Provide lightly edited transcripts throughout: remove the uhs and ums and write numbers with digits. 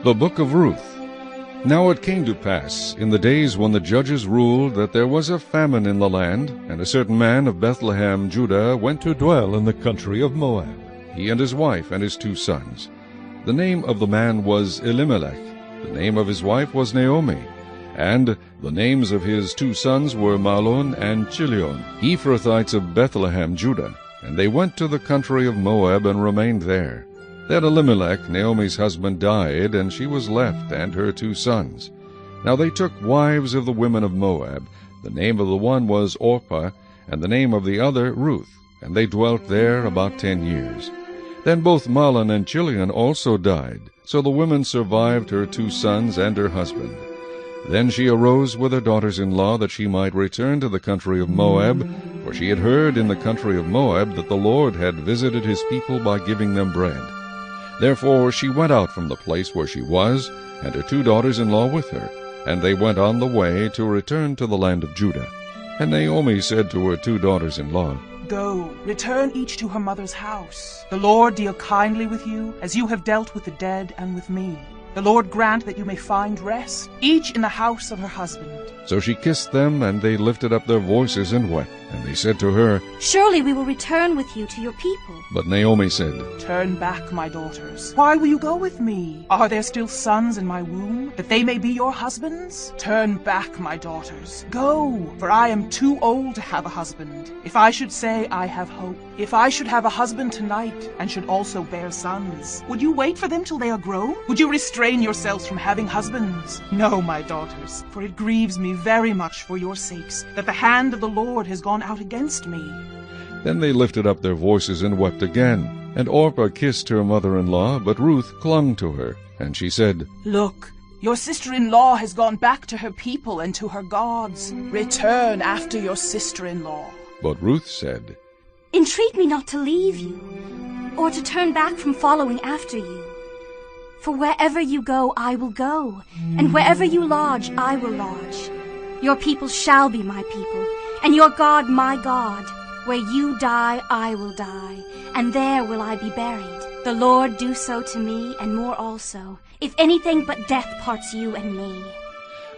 The Book of Ruth. Now it came to pass, in the days when the judges ruled, that there was a famine in the land, and a certain man of Bethlehem, Judah, went to dwell in the country of Moab, he and his wife and his 2 sons. The name of the man was Elimelech, the name of his wife was Naomi, and the names of his 2 sons were Mahlon and Chilion, Ephrathites of Bethlehem, Judah. And they went to the country of Moab and remained there. Then Elimelech, Naomi's husband, died, and she was left, and her 2 sons. Now they took wives of the women of Moab. The name of the one was Orpah, and the name of the other Ruth, and they dwelt there about 10 years. Then both Mahlon and Chilion also died, so the woman survived her 2 sons and her husband. Then she arose with her daughters-in-law, that she might return to the country of Moab, for she had heard in the country of Moab that the Lord had visited his people by giving them bread. Therefore she went out from the place where she was, and her 2 daughters-in-law with her, and they went on the way to return to the land of Judah. And Naomi said to her 2 daughters-in-law, Go, return each to her mother's house. The Lord deal kindly with you, as you have dealt with the dead and with me. The Lord grant that you may find rest, each in the house of her husband. So she kissed them, and they lifted up their voices and wept. And they said to her, Surely we will return with you to your people. But Naomi said, Turn back, my daughters. Why will you go with me? Are there still sons in my womb, that they may be your husbands? Turn back, my daughters. Go, for I am too old to have a husband. If I should say I have hope, if I should have a husband tonight, and should also bear sons, would you wait for them till they are grown? Would you restrain yourselves from having husbands? No, my daughters, for it grieves me very much for your sakes, that the hand of the Lord has gone out against me. Then they lifted up their voices and wept again. And Orpah kissed her mother-in-law, but Ruth clung to her. And she said, Look, your sister-in-law has gone back to her people and to her gods. Return after your sister-in-law. But Ruth said, Entreat me not to leave you, or to turn back from following after you. For wherever you go, I will go, and wherever you lodge, I will lodge. Your people shall be my people, and your God my God. Where you die, I will die, and there will I be buried. The Lord do so to me, and more also, if anything but death parts you and me.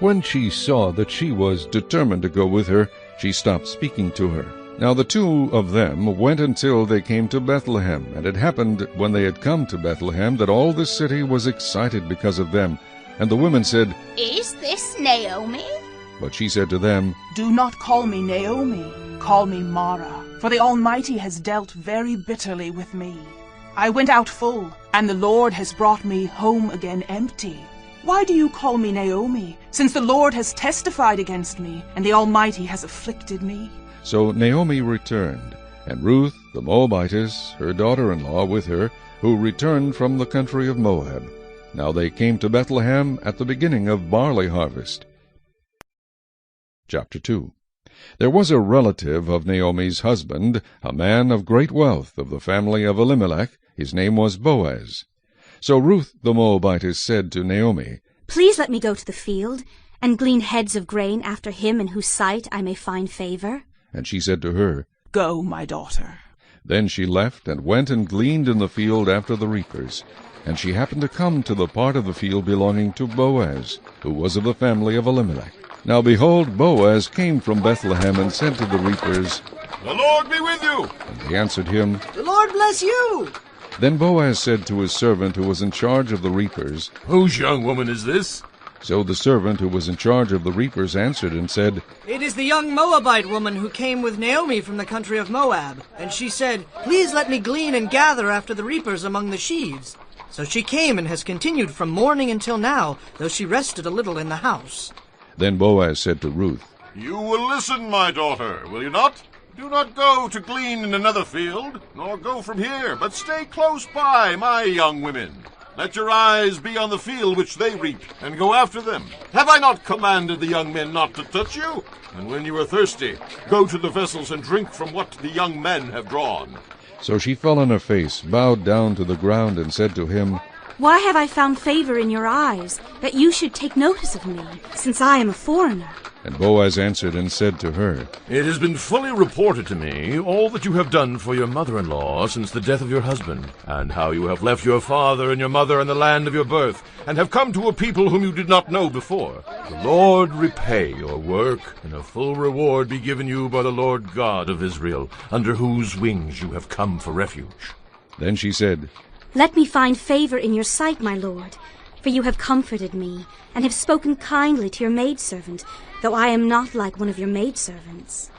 When she saw that she was determined to go with her, she stopped speaking to her. Now the 2 of them went until they came to Bethlehem. And it happened, when they had come to Bethlehem, that all the city was excited because of them. And the women said, Is this Naomi? But she said to them, Do not call me Naomi, call me Mara, for the Almighty has dealt very bitterly with me. I went out full, and the Lord has brought me home again empty. Why do you call me Naomi, since the Lord has testified against me, and the Almighty has afflicted me? So Naomi returned, and Ruth the Moabitess, her daughter-in-law, with her, who returned from the country of Moab. Now they came to Bethlehem at the beginning of barley harvest. Chapter 2. There was a relative of Naomi's husband, a man of great wealth, of the family of Elimelech. His name was Boaz. So Ruth the Moabitess said to Naomi, Please let me go to the field, and glean heads of grain after him in whose sight I may find favor. And she said to her, Go, my daughter. Then she left, and went and gleaned in the field after the reapers. And she happened to come to the part of the field belonging to Boaz, who was of the family of Elimelech. Now behold, Boaz came from Bethlehem, and said to the reapers, The Lord be with you. And they answered him, The Lord bless you. Then Boaz said to his servant who was in charge of the reapers, Whose young woman is this? So the servant who was in charge of the reapers answered and said, It is the young Moabite woman who came with Naomi from the country of Moab. And she said, Please let me glean and gather after the reapers among the sheaves. So she came and has continued from morning until now, though she rested a little in the house. Then Boaz said to Ruth, You will listen, my daughter, will you not? Do not go to glean in another field, nor go from here, but stay close by, my young women. Let your eyes be on the field which they reap, and go after them. Have I not commanded the young men not to touch you? And when you are thirsty, go to the vessels and drink from what the young men have drawn. So she fell on her face, bowed down to the ground, and said to him, Why have I found favor in your eyes, that you should take notice of me, since I am a foreigner? And Boaz answered and said to her, It has been fully reported to me all that you have done for your mother-in-law since the death of your husband, and how you have left your father and your mother and the land of your birth, and have come to a people whom you did not know before. The Lord repay your work, and a full reward be given you by the Lord God of Israel, under whose wings you have come for refuge. Then she said, Let me find favor in your sight, my lord, for you have comforted me, and have spoken kindly to your maidservant, though I am not like one of your maidservants.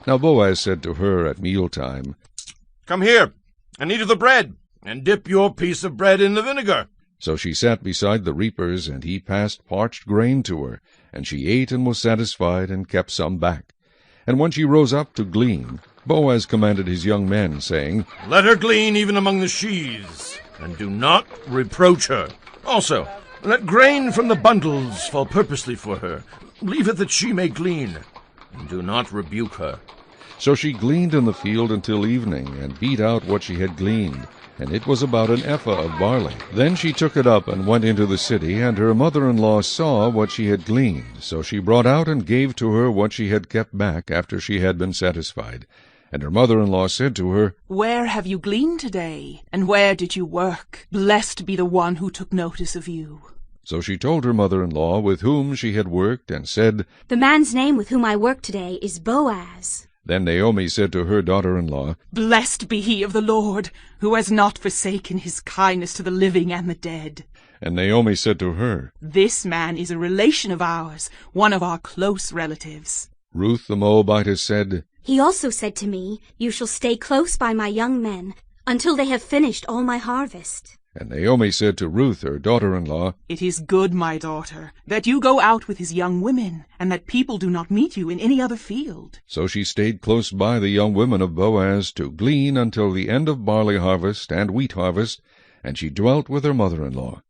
Now Boaz said to her at mealtime, Come here, and eat of the bread, and dip your piece of bread in the vinegar. So she sat beside the reapers, and he passed parched grain to her, and she ate and was satisfied, and kept some back. And when she rose up to glean, Boaz commanded his young men, saying, Let her glean even among the sheaves, and do not reproach her. Also, let grain from the bundles fall purposely for her. Leave it that she may glean, and do not rebuke her. So she gleaned in the field until evening, and beat out what she had gleaned, and it was about an ephah of barley. Then she took it up and went into the city, and her mother-in-law saw what she had gleaned. So she brought out and gave to her what she had kept back after she had been satisfied. And her mother-in-law said to her, Where have you gleaned today? And where did you work? Blessed be the one who took notice of you. So she told her mother-in-law with whom she had worked, and said, The man's name with whom I work today is Boaz. Then Naomi said to her daughter-in-law, Blessed be he of the Lord, who has not forsaken his kindness to the living and the dead. And Naomi said to her, This man is a relation of ours, one of our close relatives. Ruth the Moabitess said, He also said to me, You shall stay close by my young men, until they have finished all my harvest. And Naomi said to Ruth her daughter-in-law, It is good, my daughter, that you go out with his young women, and that people do not meet you in any other field. So she stayed close by the young women of Boaz to glean until the end of barley harvest and wheat harvest, and she dwelt with her mother-in-law.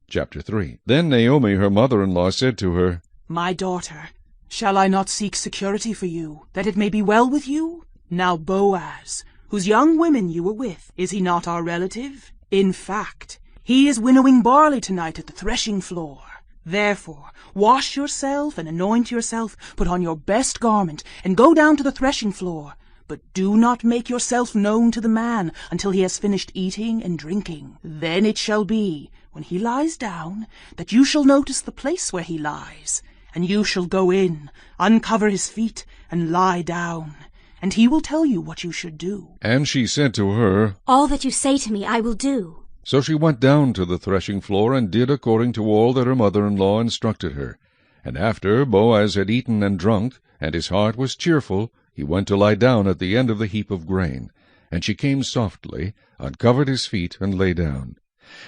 Chapter 3. Then Naomi her mother-in-law said to her, My daughter, shall I not seek security for you, that it may be well with you? Now Boaz, whose young women you were with, is he not our relative? In fact, he is winnowing barley tonight at the threshing floor. Therefore, wash yourself and anoint yourself, put on your best garment, and go down to the threshing floor. But do not make yourself known to the man until he has finished eating and drinking. Then it shall be, when he lies down, that you shall notice the place where he lies. And you shall go in, uncover his feet, and lie down. And he will tell you what you should do. And she said to her, All that you say to me I will do. So she went down to the threshing floor, and did according to all that her mother-in-law instructed her. And after Boaz had eaten and drunk, and his heart was cheerful, he went to lie down at the end of the heap of grain. And she came softly, uncovered his feet, and lay down.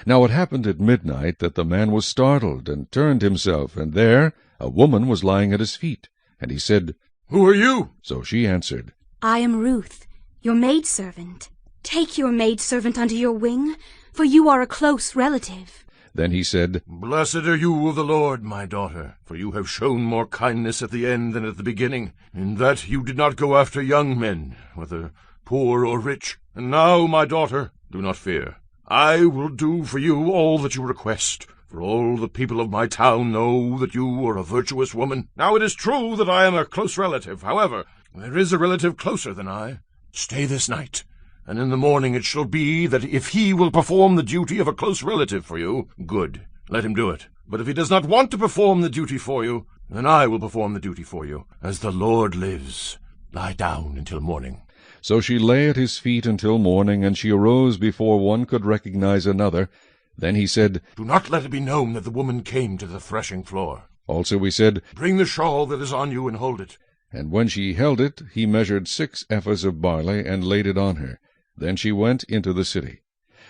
Now it happened at midnight that the man was startled, and turned himself, and there a woman was lying at his feet. And he said, Who are you? So she answered, I am Ruth, your maidservant. Take your maidservant under your wing, for you are a close relative. Then he said, Blessed are you of the Lord, my daughter, for you have shown more kindness at the end than at the beginning, in that you did not go after young men, whether poor or rich. And now, my daughter, do not fear. I will do for you all that you request, for all the people of my town know that you are a virtuous woman. Now it is true that I am a close relative. However, there is a relative closer than I. Stay this night, and in the morning it shall be that if he will perform the duty of a close relative for you, good, let him do it. But if he does not want to perform the duty for you, then I will perform the duty for you. As the Lord lives, lie down until morning. So she lay at his feet until morning, and she arose before one could recognize another. Then he said, Do not let it be known that the woman came to the threshing floor. Also he said, Bring the shawl that is on you and hold it. And when she held it, he measured 6 ephahs of barley, and laid it on her. Then she went into the city.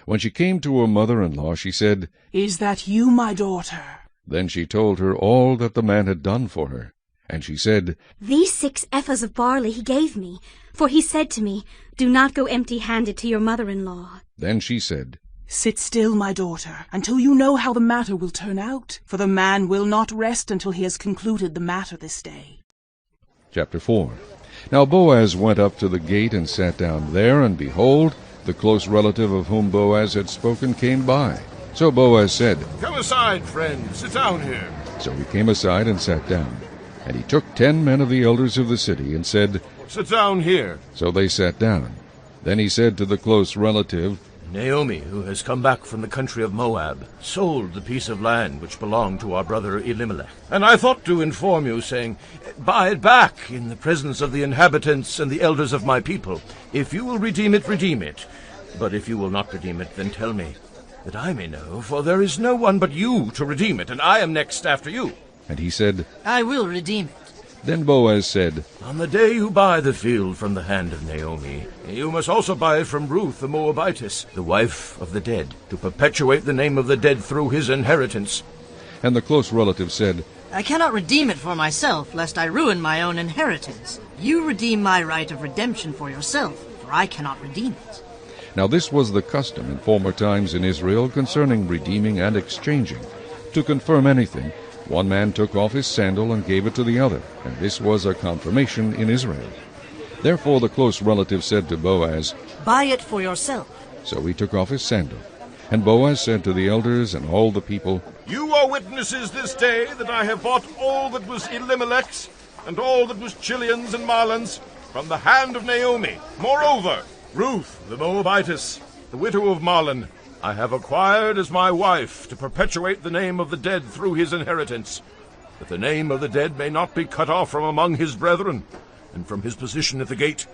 When she came to her mother-in-law, she said, Is that you, my daughter? Then she told her all that the man had done for her. And she said, These 6 ephahs of barley he gave me, for he said to me, Do not go empty-handed to your mother-in-law. Then she said, Sit still, my daughter, until you know how the matter will turn out, for the man will not rest until he has concluded the matter this day. Chapter 4. Now Boaz went up to the gate and sat down there, and behold, the close relative of whom Boaz had spoken came by. So Boaz said, Come aside, friend, sit down here. So he came aside and sat down. And he took 10 men of the elders of the city, and said, Sit down here. So they sat down. Then he said to the close relative, Naomi, who has come back from the country of Moab, sold the piece of land which belonged to our brother Elimelech. And I thought to inform you, saying, Buy it back in the presence of the inhabitants and the elders of my people. If you will redeem it, redeem it. But if you will not redeem it, then tell me, that I may know, for there is no one but you to redeem it, and I am next after you. And he said, I will redeem it. Then Boaz said, On the day you buy the field from the hand of Naomi, you must also buy it from Ruth the Moabitess, the wife of the dead, to perpetuate the name of the dead through his inheritance. And the close relative said, I cannot redeem it for myself, lest I ruin my own inheritance. You redeem my right of redemption for yourself, for I cannot redeem it. Now this was the custom in former times in Israel concerning redeeming and exchanging. To confirm anything, one man took off his sandal and gave it to the other, and this was a confirmation in Israel. Therefore the close relative said to Boaz, Buy it for yourself. So he took off his sandal. And Boaz said to the elders and all the people, You are witnesses this day that I have bought all that was Elimelech's, and all that was Chilion's and Mahlon's, from the hand of Naomi. Moreover, Ruth the Moabitess, the widow of Mahlon, I have acquired as my wife to perpetuate the name of the dead through his inheritance, that the name of the dead may not be cut off from among his brethren, and from his position at the gate.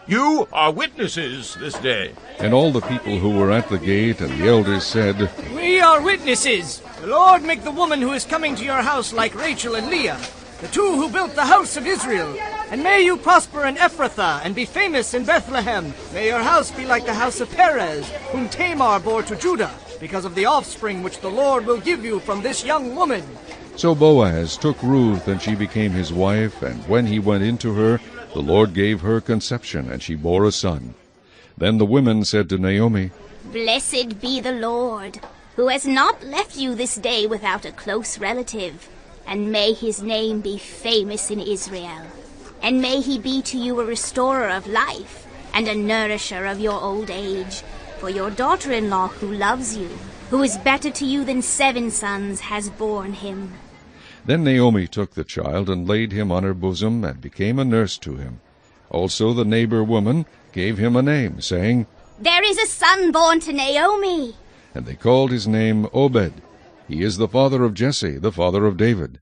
You are witnesses this day. And all the people who were at the gate and the elders said, We are witnesses. The Lord make the woman who is coming to your house like Rachel and Leah, the two who built the house of Israel. And may you prosper in Ephrathah, and be famous in Bethlehem. May your house be like the house of Perez, whom Tamar bore to Judah, because of the offspring which the Lord will give you from this young woman. So Boaz took Ruth, and she became his wife, and when he went into her, the Lord gave her conception, and she bore a son. Then the women said to Naomi, Blessed be the Lord, who has not left you this day without a close relative, and may his name be famous in Israel. And may he be to you a restorer of life, and a nourisher of your old age. For your daughter-in-law who loves you, who is better to you than 7 sons, has borne him. Then Naomi took the child, and laid him on her bosom, and became a nurse to him. Also the neighbor woman gave him a name, saying, There is a son born to Naomi. And they called his name Obed. He is the father of Jesse, the father of David.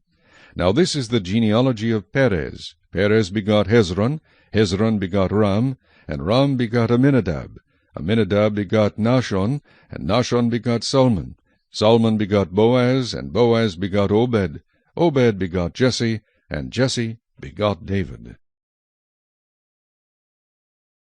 Now this is the genealogy of Perez. Perez begot Hezron, Hezron begot Ram, and Ram begot Amminadab. Amminadab begot Nahshon, and Nahshon begot Salmon. Salmon begot Boaz, and Boaz begot Obed. Obed begot Jesse, and Jesse begot David.